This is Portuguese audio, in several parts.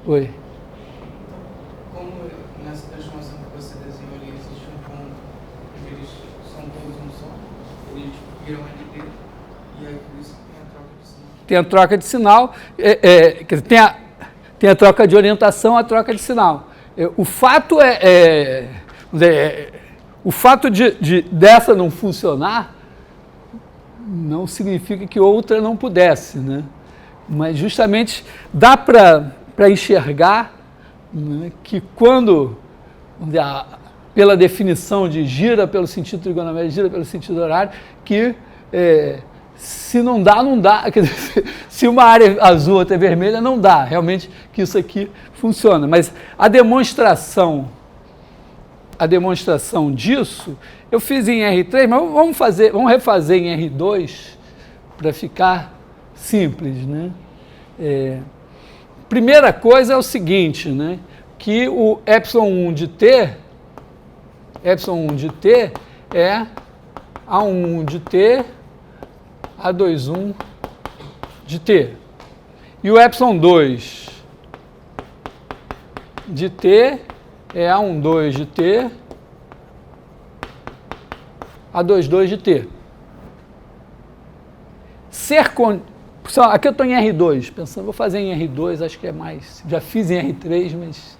Oi. Como nessa transformação que você desenhou ali, existe um ponto que eles são todos um só, eles viram NT, e aí por isso tem a troca de sinal. Tem a troca de sinal, quer dizer, tem a troca de orientação, a troca de sinal. O fato o fato dessa não funcionar não significa que outra não pudesse, né? Mas justamente dá para enxergar, né, que quando, pela definição de gira pelo sentido trigonométrico, gira pelo sentido horário, que se não dá, não dá. Quer dizer, se uma área azul, outra é vermelha, não dá realmente que isso aqui funciona. Mas a demonstração disso eu fiz em R3, mas vamos refazer em R2 para ficar simples, né? Primeira coisa é o seguinte, né? Que o ε1 de t é A11 de t, A21 de t. E o ε2 de t é A12 de t, A22 de t. Aqui eu estou em R2, pensando, vou fazer em R2, acho que é mais. Já fiz em R3, mas.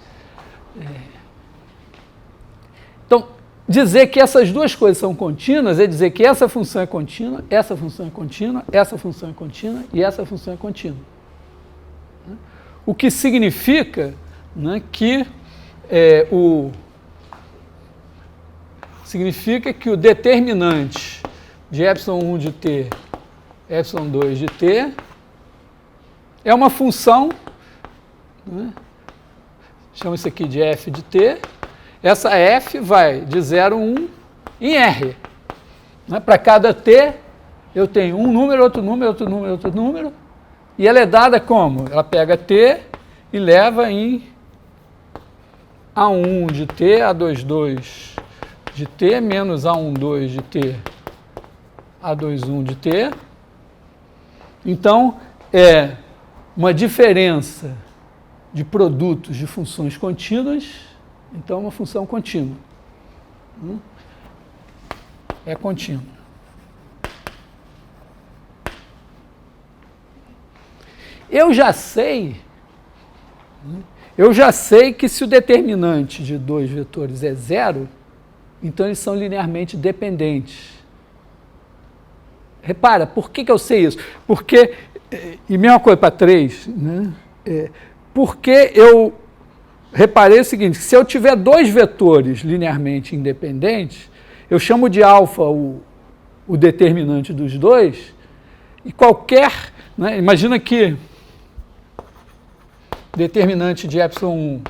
Então, dizer que essas duas coisas são contínuas é dizer que essa função é contínua, essa função é contínua, essa função é contínua e essa função é contínua. O que significa, né, que o determinante de ε1 de t, ε2 de t, é uma função, né, chama isso aqui de f de t, essa f vai de 0 a 1 em R. Né? Para cada t, eu tenho um número, outro número, outro número, outro número, e ela é dada como? Ela pega t e leva em A1 de t, A22 de t, menos A12 de t, A21 de t. Então, é uma diferença de produtos de funções contínuas, então é uma função contínua. É contínua. Eu já sei que se o determinante de dois vetores é zero, então eles são linearmente dependentes. Repara, por que eu sei isso? Porque, e mesma coisa para 3, né? Porque eu reparei o seguinte, se eu tiver dois vetores linearmente independentes, eu chamo de alfa o determinante dos dois, e qualquer, né, imagina que determinante de ε1,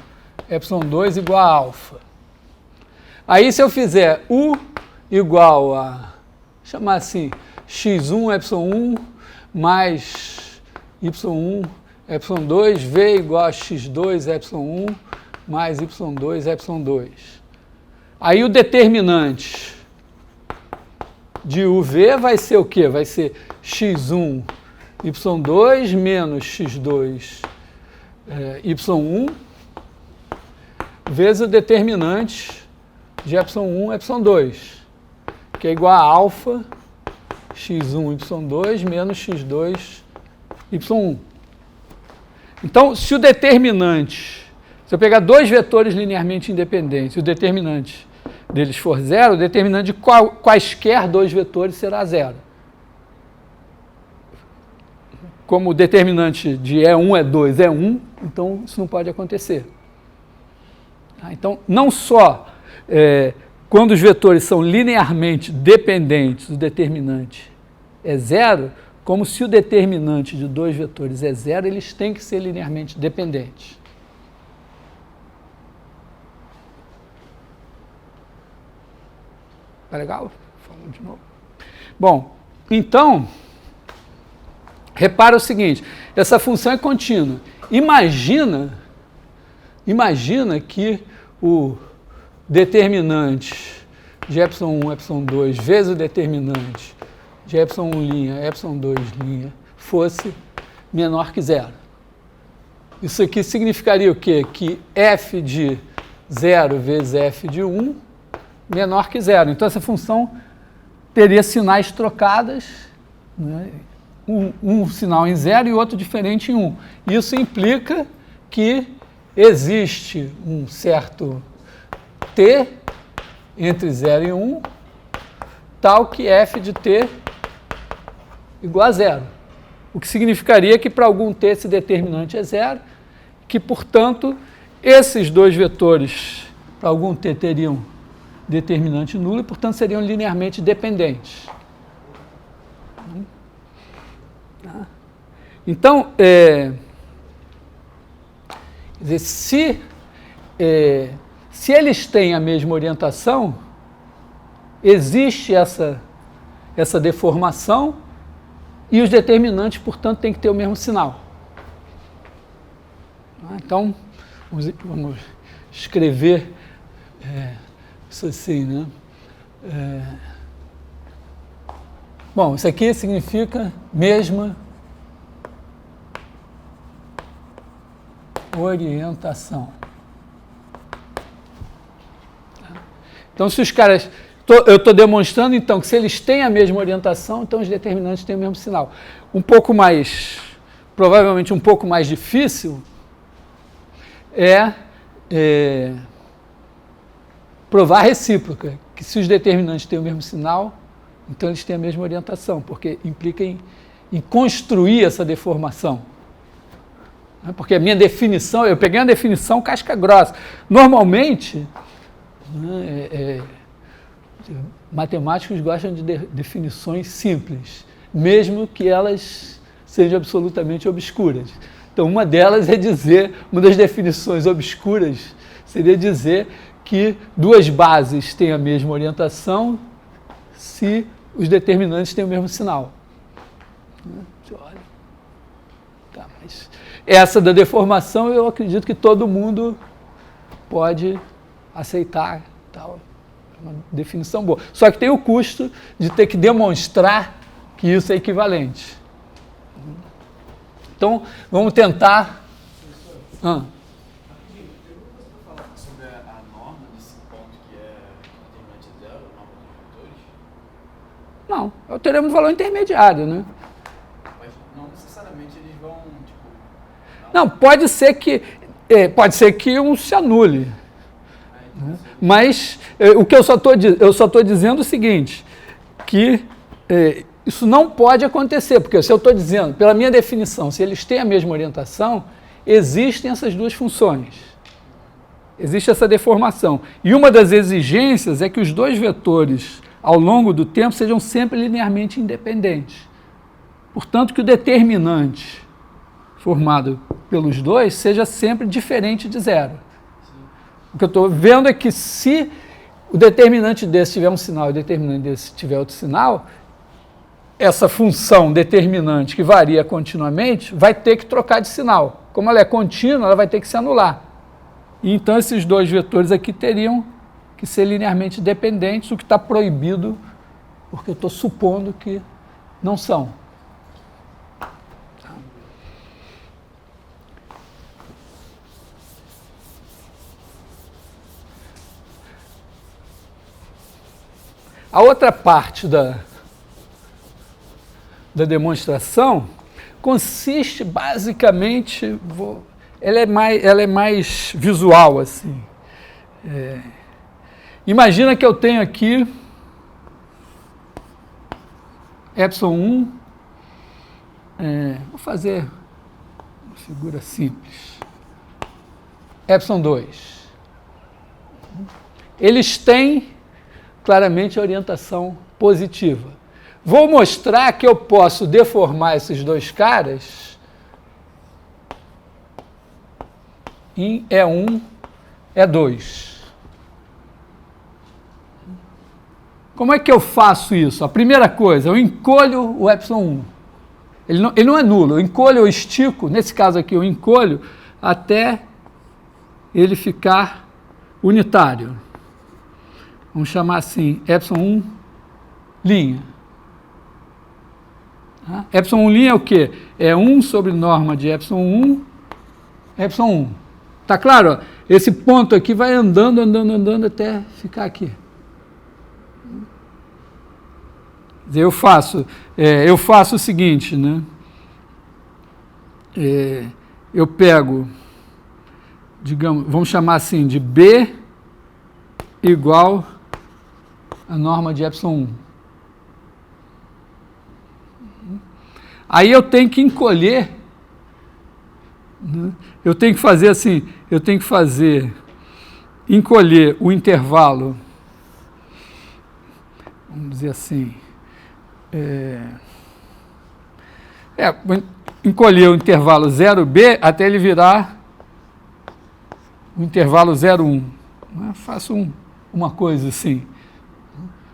ε2 igual a alfa. Aí se eu fizer U igual a, chamar assim, x1, ε1 mais y1, ε2, V igual a x2, ε1 mais y2, ε2. Aí o determinante de UV vai ser o quê? Vai ser x1, y2 menos x2, y1, vezes o determinante de ε1, ε2, que é igual a alfa x1, y2 menos x2, y1. Então, se o determinante, se eu pegar dois vetores linearmente independentes, e o determinante deles for zero, o determinante de quaisquer dois vetores será zero. Como o determinante de E1, E2 é 1, então isso não pode acontecer. Então, não só quando os vetores são linearmente dependentes, o determinante é zero, como se o determinante de dois vetores é zero, eles têm que ser linearmente dependentes. Tá legal? Fala de novo. Bom, então, repara o seguinte, essa função é contínua. Imagina que o determinante de ε1, ε2 vezes o determinante de ε1', ε2' fosse menor que zero. Isso aqui significaria o quê? Que f de 0 vezes f de 1 menor que 0. Então, essa função teria sinais trocadas, né? Um sinal em 0 e outro diferente em 1. Isso implica que existe um certo t entre 0 e 1, tal que f de t igual a 0. O que significaria que para algum t esse determinante é 0, que, portanto, esses dois vetores, para algum t, teriam determinante nulo e, portanto, seriam linearmente dependentes. Então, quer dizer, se eles têm a mesma orientação, existe essa deformação e os determinantes, portanto, têm que ter o mesmo sinal. Então, vamos escrever isso assim, né? Bom, isso aqui significa mesma orientação. Então, se os caras... eu estou demonstrando, então, que se eles têm a mesma orientação, então os determinantes têm o mesmo sinal. Provavelmente um pouco mais difícil provar a recíproca, que se os determinantes têm o mesmo sinal, então eles têm a mesma orientação, porque implica em construir essa deformação. Porque a minha definição, eu peguei uma definição casca grossa. Normalmente, matemáticos gostam de definições simples, mesmo que elas sejam absolutamente obscuras. Então, uma delas é dizer, uma das definições obscuras seria dizer que duas bases têm a mesma orientação se os determinantes têm o mesmo sinal. Olha. Tá, mas essa da deformação eu acredito que todo mundo pode aceitar, tal. É uma definição boa. Só que tem o custo de ter que demonstrar que isso é equivalente. Então, vamos tentar... Rapidinho, tem alguma coisa para falar sobre a norma desse ponto que é determinante zero, a norma dos vetores? Não, é o teorema do valor intermediário, né? Mas não necessariamente eles vão, Não, pode ser que um se anule. Né? Mas o que eu só estou dizendo é o seguinte, que isso não pode acontecer, porque se eu estou dizendo, pela minha definição, se eles têm a mesma orientação, existem essas duas funções. Existe essa deformação. E uma das exigências é que os dois vetores, ao longo do tempo, sejam sempre linearmente independentes. Portanto, que o determinante formado pelos dois seja sempre diferente de 0. O que eu estou vendo é que se o determinante desse tiver um sinal e o determinante desse tiver outro sinal, essa função determinante que varia continuamente vai ter que trocar de sinal. Como ela é contínua, ela vai ter que se anular. E então esses dois vetores aqui teriam que ser linearmente dependentes, o que está proibido, porque eu estou supondo que não são. A outra parte da demonstração consiste basicamente, ela é mais visual, assim. Imagina que eu tenho aqui ε1, vou fazer uma figura simples, ε2. Eles têm claramente a orientação positiva. Vou mostrar que eu posso deformar esses dois caras em E1, E2. Como é que eu faço isso? A primeira coisa, eu encolho o ε1. Ele não é nulo, eu encolho, eu estico, nesse caso aqui eu encolho até ele ficar unitário. Vamos chamar assim, ε1'. ε1' é o quê? É 1 sobre norma de ε1, epsilon 1. Tá claro? Ó? Esse ponto aqui vai andando, andando, andando até ficar aqui. Eu faço o seguinte, né? Eu pego, digamos, vamos chamar assim, de B igual a norma de epsilon 1. Aí eu tenho que encolher, né? Eu tenho que fazer assim, encolher o intervalo, vamos dizer assim, encolher o intervalo 0b até ele virar o intervalo 0,1. Faço uma coisa assim.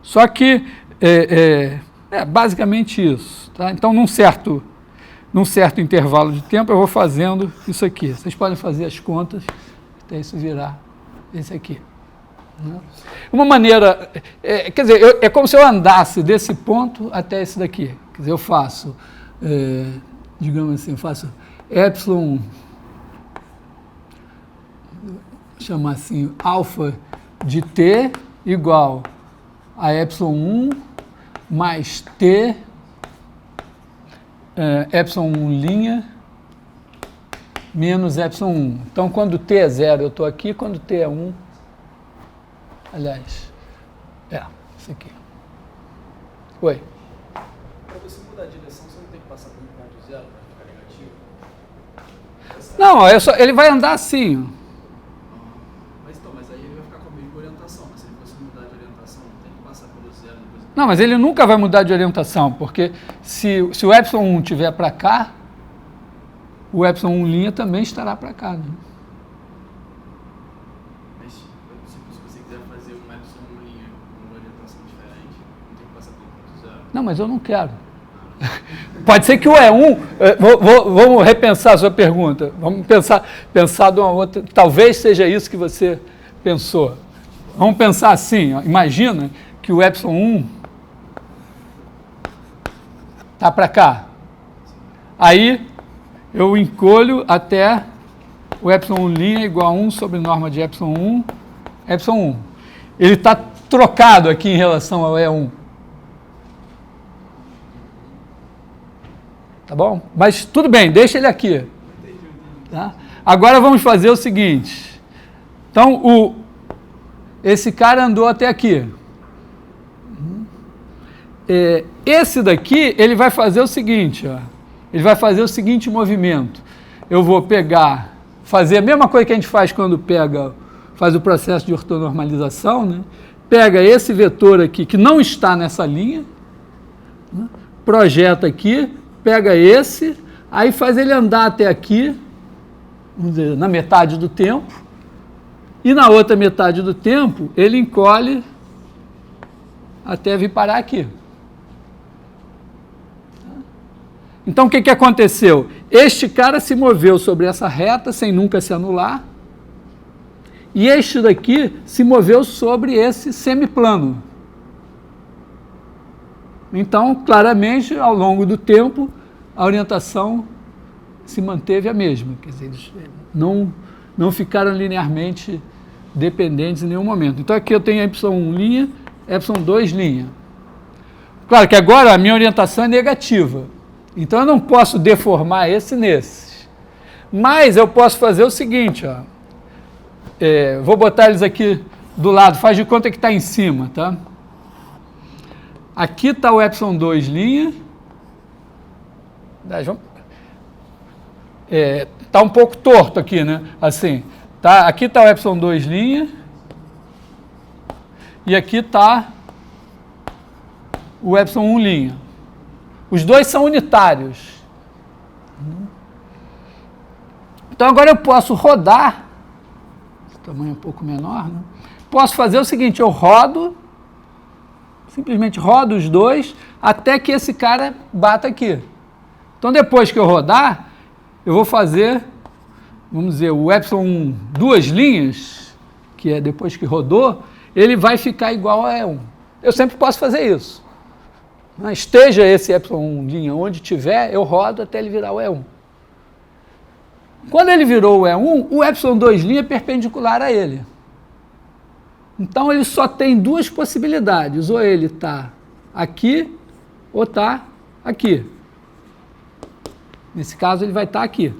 Só que é basicamente isso. Tá? Então, num certo intervalo de tempo, eu vou fazendo isso aqui. Vocês podem fazer as contas até isso virar esse aqui. Né? Uma maneira, quer dizer, é como se eu andasse desse ponto até esse daqui. Quer dizer, eu faço, digamos assim, eu faço epsilon, chamar assim, alfa de t igual a epsilon 1 mais t epsilon 1' menos epsilon 1. Então, quando t é 0, eu estou aqui, quando t é 1, aliás, isso aqui. Oi? Para você mudar a direção, você não tem que passar pelo ponto 0 para ficar negativo? Não, ele vai andar assim, ó. Mas aí ele vai ficar com a mesma orientação. Mas se ele fosse mudar de orientação, não tem que passar pelo 0 depois. Não, mas ele nunca vai mudar de orientação, porque se o epsilon 1 estiver para cá, o epsilon 1' também estará para cá. Né? Mas se você quiser fazer um epsilon 1' com uma orientação diferente, não tem que passar pelo ponto 0. Não, mas eu não quero. Pode ser que o E1... Vamos repensar a sua pergunta. Vamos pensar de uma outra... Talvez seja isso que você pensou. Vamos pensar assim, ó, imagina que o epsilon 1 está para cá. Aí eu encolho até o epsilon 1' igual a 1 sobre norma de epsilon 1, epsilon 1. Ele está trocado aqui em relação ao E1. Tá bom? Mas tudo bem, deixa ele aqui. Tá? Agora vamos fazer o seguinte. Então, esse cara andou até aqui. Esse daqui, ele vai fazer o seguinte, ó. Ele vai fazer o seguinte movimento. Eu vou fazer a mesma coisa que a gente faz quando faz o processo de ortonormalização, né? Pega esse vetor aqui, que não está nessa linha, né? Projeta aqui, pega esse, aí faz ele andar até aqui, vamos dizer, na metade do tempo, e na outra metade do tempo, ele encolhe até vir parar aqui. Então, o que aconteceu? Este cara se moveu sobre essa reta sem nunca se anular, e este daqui se moveu sobre esse semiplano. Então, claramente, ao longo do tempo, a orientação se manteve a mesma. Quer dizer, eles não ficaram linearmente dependentes em nenhum momento. Então, aqui eu tenho epsilon 1', epsilon 2'. Claro que agora a minha orientação é negativa. Então, eu não posso deformar esse nesse. Mas eu posso fazer o seguinte, ó. Vou botar eles aqui do lado, faz de conta que está em cima, tá? Aqui está o epsilon 2'. Está um pouco torto aqui, né? Assim, tá? Aqui está o epsilon 2'. E aqui está o epsilon 1'. Os dois são unitários. Então, agora eu posso rodar, esse tamanho é um pouco menor, né? Posso fazer o seguinte, eu simplesmente rodo os dois até que esse cara bata aqui. Então, depois que eu rodar, eu vou fazer, vamos dizer, o epsilon 1, 2 linhas, que é depois que rodou, ele vai ficar igual a E1. Eu sempre posso fazer isso. Esteja esse epsilon 1' onde tiver, eu rodo até ele virar o E1. Quando ele virou o E1, o ε2' é perpendicular a ele. Então, ele só tem duas possibilidades. Ou ele está aqui, ou está aqui. Nesse caso, ele vai estar aqui.